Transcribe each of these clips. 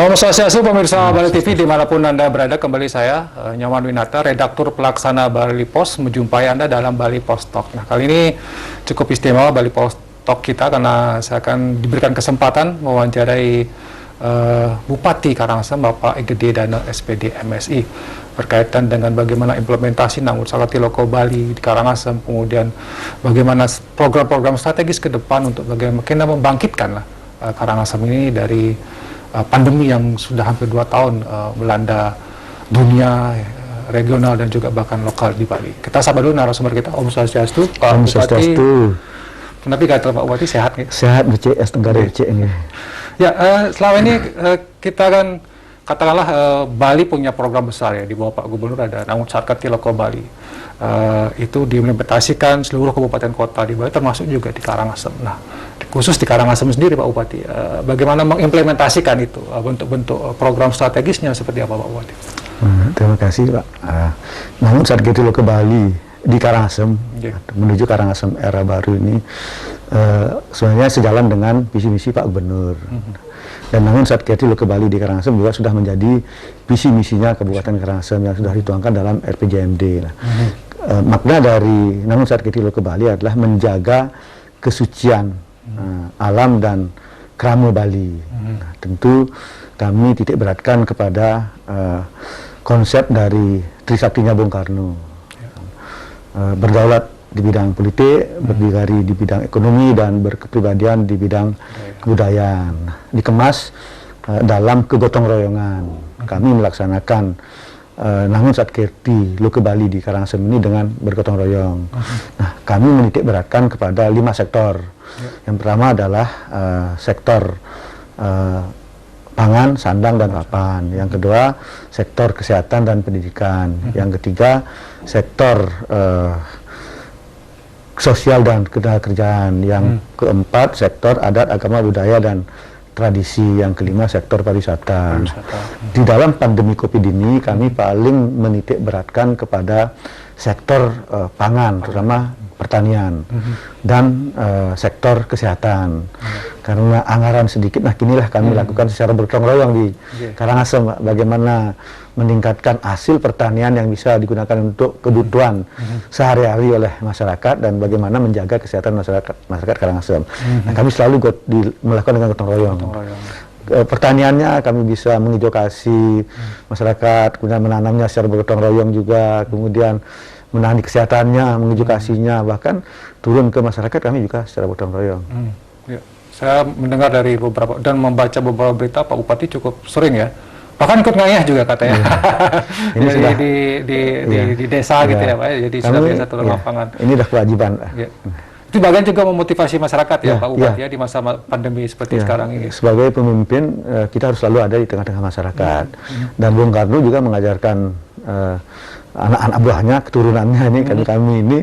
Om Swastiastu, pemirsa Bali TV dimanapun Anda berada, kembali saya Nyoman Winata, redaktur pelaksana Bali Pos, menjumpai Anda dalam Bali Post Talk. Nah, kali ini cukup istimewa Bali Post Talk kita karena saya akan diberikan kesempatan mewawancarai Bupati Karangasem, Bapak Gede Dana SPD MSI, berkaitan dengan bagaimana implementasi Nangun Sakti Loko Bali di Karangasem, kemudian bagaimana program-program strategis ke depan untuk bagaimana membangkitkan Karangasem ini dari pandemi yang sudah hampir 2 tahun melanda dunia, regional dan juga bahkan lokal di Bali. Kita sapa dulu narasumber kita, Om Swastiastu, Pak Om Bupati. Swastiastu. Kenapa kata Pak Bupati sehat nih? Sehat, BCS Tenggara BC ini. Ya, selama ini kita kan katakanlah Bali punya program besar ya, di bawah Pak Gubernur ada Nangun Sakti Loko Bali. Itu diimplementasikan seluruh kabupaten kota di Bali, termasuk juga di Karangasem. Nah, khusus di Karangasem sendiri Pak Bupati, bagaimana mengimplementasikan itu, bentuk-bentuk program strategisnya seperti apa Pak Bupati? Terima kasih Pak. Nangun Sakti Loko Bali di Karangasem, menuju Karangasem era baru ini sebenarnya sejalan dengan visi misi Pak Gubernur. Dan Nangun Sakti Loko Bali di Karangasem juga sudah menjadi visi misinya Kabupaten Karangasem yang sudah dituangkan dalam RPJMD. Makna dari Nangun Sakti Loko Bali adalah menjaga kesucian alam dan krama Bali. Tentu kami titik beratkan kepada konsep dari Trisaktinya Bung Karno, berdaulat di bidang politik, berdikari di bidang ekonomi, dan berkepribadian di bidang kebudayaan. Dikemas dalam kegotong royongan. Kami melaksanakan Nangun Sakti Loko Bali di Karangasem ini dengan bergotong royong. Nah, kami menitik beratkan kepada 5 sektor. Yang pertama adalah sektor pangan, sandang, dan papan. Yang kedua, sektor kesehatan dan pendidikan. Yang ketiga, sektor sosial dan ketenagakerjaan. Yang keempat, sektor adat, agama, budaya, dan tradisi. Yang kelima, sektor pariwisata. Di dalam pandemi COVID ini, kami paling menitik beratkan kepada sektor pangan, terutama pertanian, dan sektor kesehatan. Karena anggaran sedikit, nah kinilah kami lakukan secara bergotong royong di Karangasem, bagaimana meningkatkan hasil pertanian yang bisa digunakan untuk kebutuhan sehari-hari oleh masyarakat, dan bagaimana menjaga kesehatan masyarakat Karangasem. Nah, kami selalu melakukan dengan gotong royong. Pertaniannya kami bisa mengedukasi masyarakat, kemudian menanamnya secara bergotong royong juga, kemudian menangani kesehatannya, mengedukasinya, bahkan turun ke masyarakat kami juga secara gotong royong. Ya. Saya mendengar dari beberapa dan membaca beberapa berita Pak Bupati cukup sering ya, bahkan ikut ngayah juga katanya. Ini sudah di desa gitu ya Pak, jadi sudah biasa turun lapangan. Ini sudah kewajiban. Ya. Itu bagian juga memotivasi masyarakat ya Pak Bupati ya, di masa pandemi seperti sekarang ini. Sebagai pemimpin kita harus selalu ada di tengah-tengah masyarakat. Dan Bung Karno juga mengajarkan anak-anak buahnya, keturunannya ini, kami ini,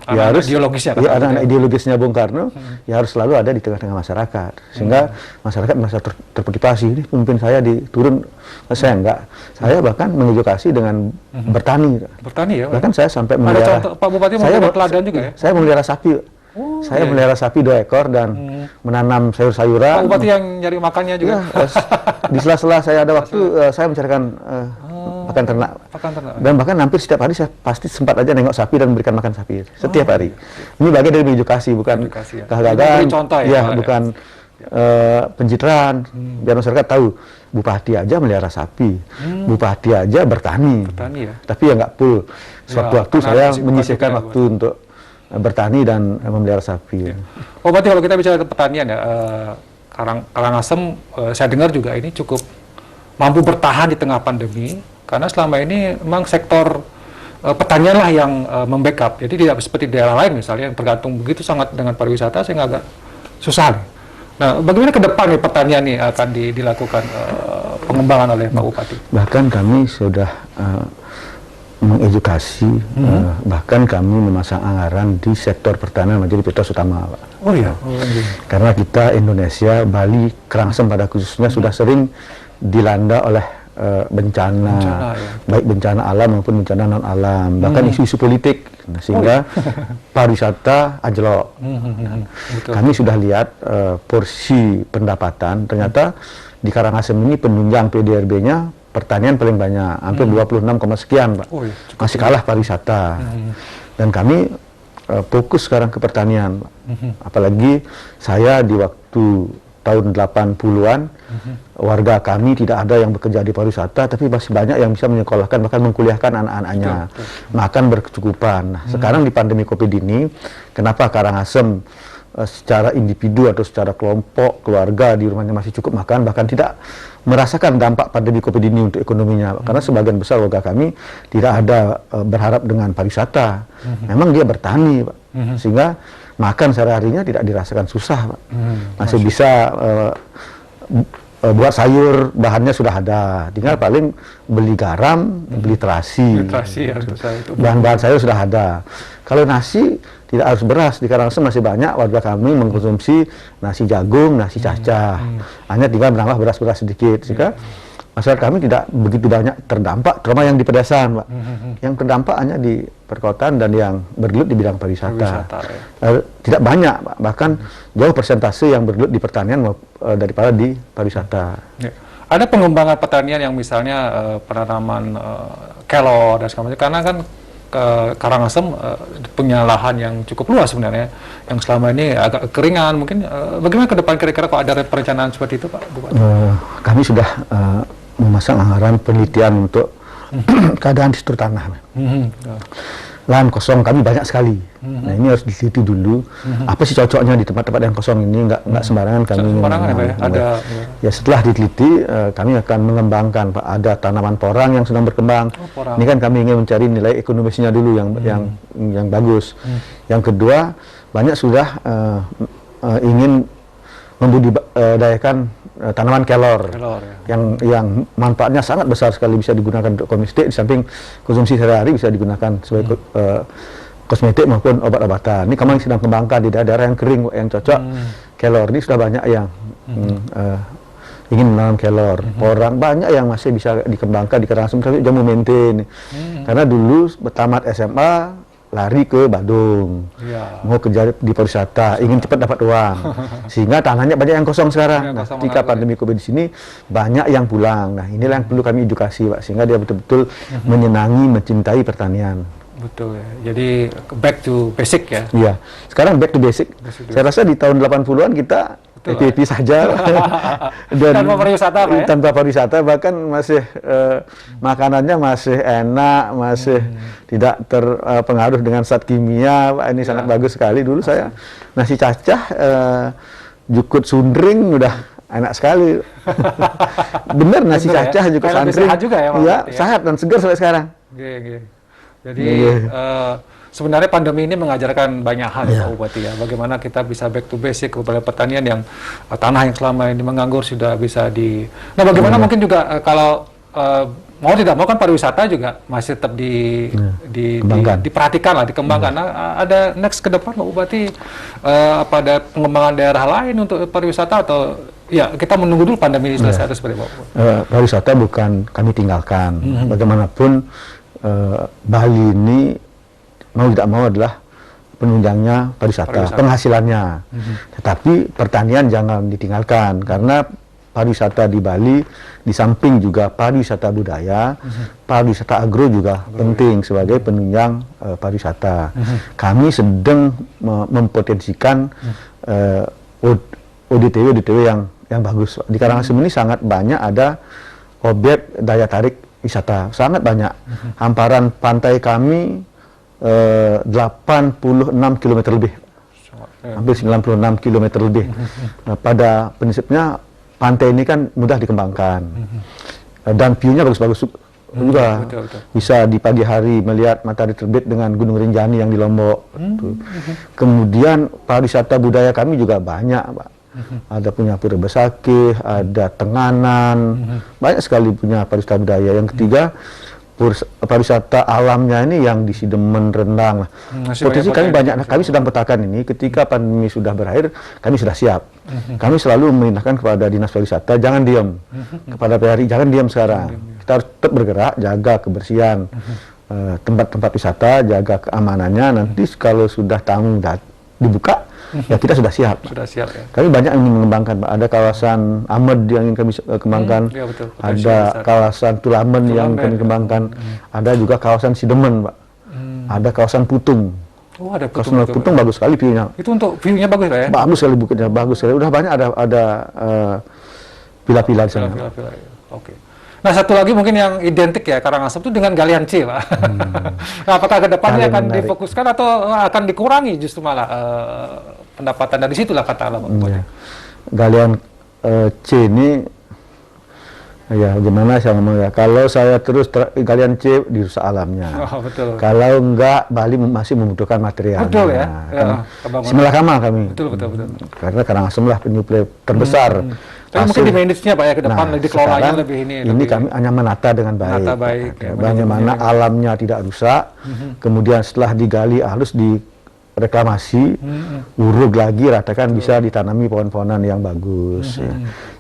ya harus anak-anak ideologisnya Bung Karno, ya harus selalu ada di tengah-tengah masyarakat, sehingga masyarakat merasa termotivasi. Ini pemimpin saya diturun, saya enggak. Saya bahkan mengedukasi dengan bertani. Bertani ya? Bahkan saya sampai melihara. Pak Bupati mau teladan juga ya? Saya melihara sapi. Saya melihara sapi 2 ekor dan menanam sayur-sayuran. Pak Bupati yang nyari makannya juga? Ya, di sela-sela saya ada waktu, saya mencarikan pakan ternak. Dan bahkan hampir setiap hari saya pasti sempat aja nengok sapi dan memberikan makan sapi setiap hari. Ini bagian dari edukasi, bukan kehagalan, bukan pencitraan. Biar masyarakat tahu, Bupati aja melihara sapi, Bupati aja bertani ya? Tapi ya nggak full. Sewaktu-waktu saya menyisihkan waktu untuk bertani dan memelihara sapi. Oh, berarti kalau kita bicara pertanian ya, Karangasem saya dengar juga ini cukup mampu bertahan di tengah pandemi, karena selama ini memang sektor pertanian lah yang membackup. Jadi tidak seperti daerah lain misalnya yang tergantung begitu sangat dengan pariwisata, sehingga agak susah nih. Nah, bagaimana ke depan nih pertanian nih akan dilakukan pengembangan oleh Pak Bupati? Bahkan kami sudah mengedukasi, bahkan kami memasang anggaran di sektor pertanian menjadi prioritas utama, Pak. Oh iya. Karena kita Indonesia, Bali, Karangasem pada khususnya sudah sering dilanda oleh bencana baik bencana alam maupun bencana non alam, bahkan isu-isu politik, sehingga pariwisata anjlok. Kami sudah lihat porsi pendapatan ternyata di Karangasem ini penunjang PDRB-nya pertanian paling banyak, hampir 26, sekian Pak. Oh, iya, Masih kalah pariwisata. Dan kami fokus sekarang ke pertanian Pak. Apalagi saya di waktu tahun 80-an, warga kami tidak ada yang bekerja di pariwisata, tapi masih banyak yang bisa menyekolahkan, bahkan mengkuliahkan anak-anaknya, makan berkecukupan. Nah, sekarang di pandemi COVID ini, kenapa Karangasem secara individu atau secara kelompok, keluarga di rumahnya masih cukup makan, bahkan tidak merasakan dampak pandemi COVID ini untuk ekonominya, karena sebagian besar warga kami tidak ada berharap dengan pariwisata, memang dia bertani Pak, sehingga makan sehari-harinya tidak dirasakan susah Pak, masih bisa buat sayur, bahannya sudah ada, tinggal paling beli garam, beli terasi, ya, itu. bahan-bahan sayur sudah ada. Kalau nasi tidak harus beras, di Karangasem masih banyak warga kami mengkonsumsi nasi jagung, nasi cacah, hanya tinggal menambah beras-beras sedikit, sehingga masyarakat kami tidak begitu banyak terdampak, terutama yang di pedesaan Pak. Yang terdampak hanya di perkotaan dan yang bergelut di bidang pariwisata. Tidak banyak Pak, bahkan jauh persentase yang bergelut di pertanian daripada di pariwisata. Ya. Ada pengembangan pertanian yang misalnya penanaman kelor dan segala macam, karena kan Karangasem punya lahan yang cukup luas sebenarnya, yang selama ini agak kekeringan. Mungkin bagaimana ke depan kira-kira kok ada perencanaan seperti itu Pak Bupati? Kami sudah memasang anggaran penelitian untuk keadaan struktur tanah. Lahan kosong kami banyak sekali. Nah, ini harus diteliti dulu. Apa sih cocoknya di tempat-tempat yang kosong ini? Nggak sembarangan kami. Ya, setelah diteliti, kami akan mengembangkan Pak. Ada tanaman porang yang sedang berkembang. Ini kan kami ingin mencari nilai ekonomisnya dulu yang bagus. Yang kedua, banyak sudah ingin membudidayakan tanaman kelor, ya, yang manfaatnya sangat besar sekali, bisa digunakan untuk kosmetik, di samping konsumsi sehari-hari bisa digunakan sebagai kosmetik maupun obat-obatan. Ini kami sedang kembangkan di daerah yang kering yang cocok kelor. Ini sudah banyak yang ingin menanam kelor, porang banyak yang masih bisa dikembangkan di Karangasem, tapi jangan maintain. Karena dulu tamat SMA lari ke Badung, mau kerja di pariwisata, ingin cepat dapat uang, sehingga tanahnya banyak yang kosong sekarang. Nah, ketika pandemi COVID di sini banyak yang pulang. Nah, inilah yang perlu kami edukasi Pak, sehingga dia betul-betul menyenangi, mencintai pertanian. Betul ya. Jadi back to basic ya. Iya. Sekarang back to basic. Saya rasa di tahun 80-an kita happy saja dan tanpa pariwisata Pak, ya? Tanpa pariwisata, bahkan masih makanannya masih enak, masih tidak terpengaruh dengan zat kimia Pak. Ini sangat bagus sekali. Dulu saya nasi cacah, jukut sundring udah enak sekali. Bener, nasi cacah jukut sundring. Sehat juga ya Pak? Iya, sehat dan segar sampai sekarang. Jadi sebenarnya pandemi ini mengajarkan banyak hal ya Pak Bupati ya. Bagaimana kita bisa back to basic kepada pertanian yang tanah yang selama ini menganggur sudah bisa Nah, bagaimana mungkin juga kalau mau tidak mau kan pariwisata juga masih tetap diperhatikan lah, dikembangkan. Nah, ada next ke depan Pak Bupati, apa ada pengembangan daerah lain untuk pariwisata, atau ya kita menunggu dulu pandemi ini selesai atau seperti apa? Pariwisata bukan kami tinggalkan. Bagaimanapun Bali ini mau tidak mau adalah penunjangnya pariwisata, penghasilannya. Tetapi pertanian jangan ditinggalkan, karena pariwisata di Bali di samping juga pariwisata budaya, pariwisata agro juga penting sebagai penunjang pariwisata. Kami sedang mempotensikan ODTW yang bagus. Di Karangasem ini sangat banyak ada objek daya tarik wisata, sangat banyak. Hamparan pantai kami 86 km lebih, hampir 96 km lebih. Nah, pada prinsipnya pantai ini kan mudah dikembangkan, dan view-nya bagus-bagus juga. Bisa di pagi hari melihat matahari terbit dengan Gunung Rinjani yang di Lombok. Kemudian pariwisata budaya kami juga banyak Pak. Ada punya Pura Besakih, ada Tenganan, banyak sekali punya pariwisata budaya. Yang ketiga, pariwisata alamnya ini yang di Sidemen, Rendang. Potensi kami banyak. Nah, kami sedang petakan ini. Ketika pandemi sudah berakhir, kami sudah siap. Kami selalu merintahkan kepada Dinas Pariwisata, jangan diam. Kepada PRI, jangan diam sekarang. Kita harus tetap bergerak, jaga kebersihan tempat-tempat wisata, jaga keamanannya. Nanti kalau sudah tamu dibuka, ya kita sudah siap. Sudah siap ya. Kami banyak yang ingin mengembangkan, Pak. Ada kawasan Amed yang ingin kami kembangkan, Ya, betul. ada kawasan Tulamen yang kami kembangkan, ada juga kawasan Sidemen, Pak. Ada kawasan Putung. Oh, ada Kawasan Putung bagus sekali view-nya. Itu untuk view-nya bagus lah ya? Bagus sekali bukitnya, bagus sekali. Udah banyak ada villa-villa di sana. Villa-villa, ya. Oke. Nah, satu lagi mungkin yang identik ya Karangasem itu dengan galian C, Pak. Nah, apakah ke depannya akan difokuskan atau akan dikurangi justru malah pendapatan dari situlah kata Pak Bupati. Galian C ini, ya gimana saya ngomong ya, kalau saya terus galian C dirusak alamnya. Oh, betul. Kalau enggak, Bali masih membutuhkan material. Betul ya. Bismillah kamal kami. Betul. Karena Karangasem lah penyuplai terbesar. Tapi mungkin di manage-nya Pak ya ke depan dikelolanya lebih ini. Ini kami hanya menata dengan baik. Menata baik. Ya, bagaimana alamnya tidak rusak. Kemudian setelah digali halus direklamasi, urug lagi, ratakan bisa ditanami pohon-pohonan yang bagus. Ya.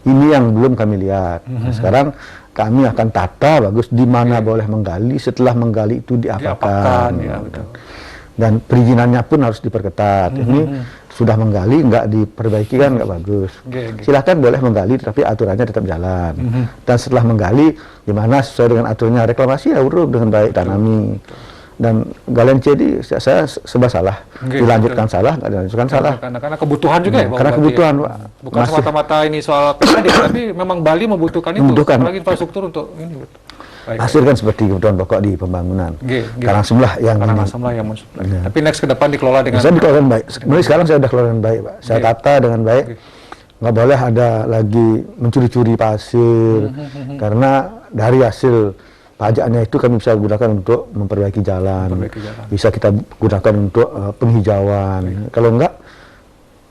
Ini yang belum kami lihat. Nah, sekarang kami akan tata bagus di mana boleh menggali, setelah menggali itu diapakan. Ya, betul. Dan perizinannya pun harus diperketat. Ini sudah menggali, nggak diperbaiki kan nggak bagus. Silahkan boleh menggali, tapi aturannya tetap jalan. Dan setelah menggali, gimana sesuai dengan aturannya reklamasi ya uruk dengan baik, tanami. Dan galian C ini saya serba salah, dilanjutkan salah, nggak dilanjutkan salah. Karena kebutuhan juga ya, Pak. Karena kebutuhan, Pak. Bukan semata-mata ini soal pribadi, tapi memang Bali membutuhkan itu, apalagi infrastruktur untuk ini. Hasil kan seperti kebutuhan pokok di pembangunan. Karangasem lah yang mensuplai. Tapi next ke depan dikelola dengan saya dikelola dengan baik. Mulai sekarang saya sudah kelola dengan baik, Pak. Saya tata dengan baik. Nggak boleh ada lagi mencuri-curi pasir. Karena dari hasil pajaknya itu kami bisa gunakan untuk memperbaiki jalan. Bisa kita gunakan untuk penghijauan. Kalau enggak,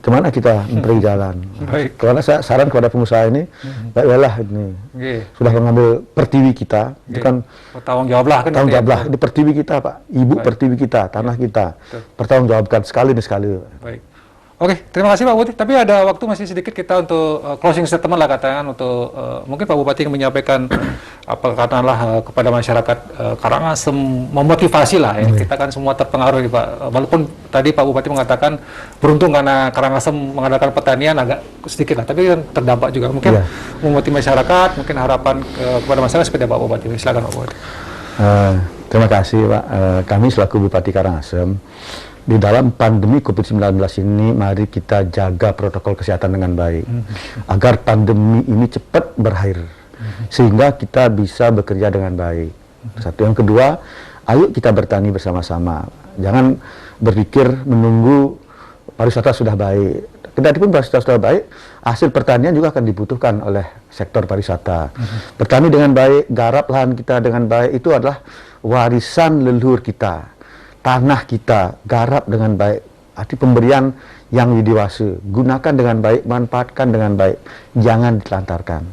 kemana kita memperbaiki jalan? Karena saya saran kepada pengusaha ini, baiklah ini sudah mengambil pertiwi kita, itu kan bertanggung jawab lah kan. Tanggung jawab lah, ini pertiwi kita, Pak. Ibu pertiwi kita, tanah kita. Bertanggung jawabkan sekali demi sekali. Baik. Oke, terima kasih Pak Bupati. Tapi ada waktu masih sedikit kita untuk closing statement lah katakan untuk mungkin Pak Bupati yang menyampaikan apa katakanlah kepada masyarakat Karangasem, memotivasi lah ya. Kita kan semua terpengaruh Pak. Walaupun tadi Pak Bupati mengatakan beruntung karena Karangasem mengadakan pertanian agak sedikit lah, tapi kan terdampak juga. Mungkin memotivasi masyarakat, mungkin harapan kepada masyarakat seperti Pak Bupati. Silakan Pak Bupati. Terima kasih Pak. Kami selaku Bupati Karangasem, di dalam pandemi COVID-19 ini, mari kita jaga protokol kesehatan dengan baik, agar pandemi ini cepat berakhir, sehingga kita bisa bekerja dengan baik. Satu. Yang kedua, ayo kita bertani bersama-sama. Jangan berpikir menunggu pariwisata sudah baik. Kedatipun pariwisata sudah baik, hasil pertanian juga akan dibutuhkan oleh sektor pariwisata. Bertani dengan baik, garap lahan kita dengan baik, itu adalah warisan leluhur kita. Tanah kita garap dengan baik, arti pemberian yang widiwasa, gunakan dengan baik, manfaatkan dengan baik, jangan ditelantarkan,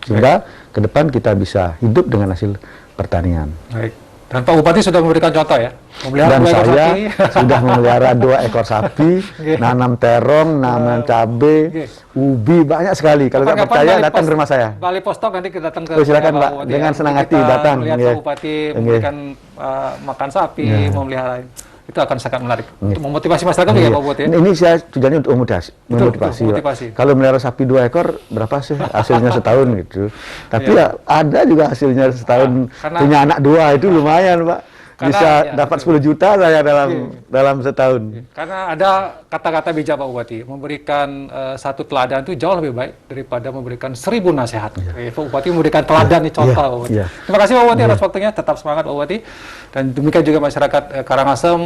sehingga ke depan kita bisa hidup dengan hasil pertanian. Baik. Dan Pak Bupati sudah memberikan contoh ya, dan saya sudah memelihara 2 ekor sapi, nanam terong, nanam cabai, ubi, banyak sekali. Kalau nggak percaya datang ke rumah saya. Bali Postok nanti kita datang ke silakan Pak, dengan senang hati datang. Lihat Pak Bupati memberikan makan sapi, memelihara, itu akan sangat menarik. Untuk memotivasi masyarakat juga ya Pak Bupati. Ini saya tujuannya untuk memotivasi. Kalau melihara sapi 2 ekor, berapa sih hasilnya setahun gitu. Tapi ya ada juga hasilnya setahun, punya anak 2 itu lumayan Pak. Bisa dapat 10 juta saya dalam setahun. Karena ada kata-kata bijak Pak Bupati, memberikan satu teladan itu jauh lebih baik daripada memberikan 1000 nasihat. Pak Bupati memberikan teladan nih, contoh Pak Bupati. Terima kasih Pak Bupati atas waktunya, tetap semangat Pak Bupati. Dan demikian juga masyarakat Karangasem,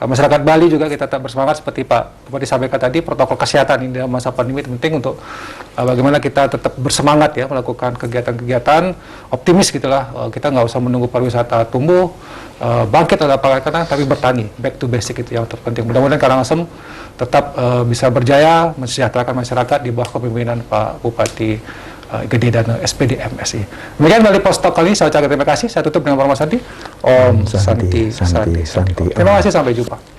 masyarakat Bali juga kita tetap bersemangat seperti Pak Bupati sampaikan tadi, protokol kesehatan ini dalam masa pandemi itu penting untuk bagaimana kita tetap bersemangat ya melakukan kegiatan-kegiatan optimis gitulah. Kita nggak usah menunggu pariwisata tumbuh, bangkit atau apa kata, tapi bertani, back to basic itu yang terpenting. Mudah-mudahan Karangasem tetap bisa berjaya mensejahterakan masyarakat di bawah kepemimpinan Pak Bupati Gede dan SPD MSI. Demikian Bali Postok kali ini, saya ucapkan terima kasih. Saya tutup dengan Parma Santi. Om Santi. Terima kasih, sampai jumpa.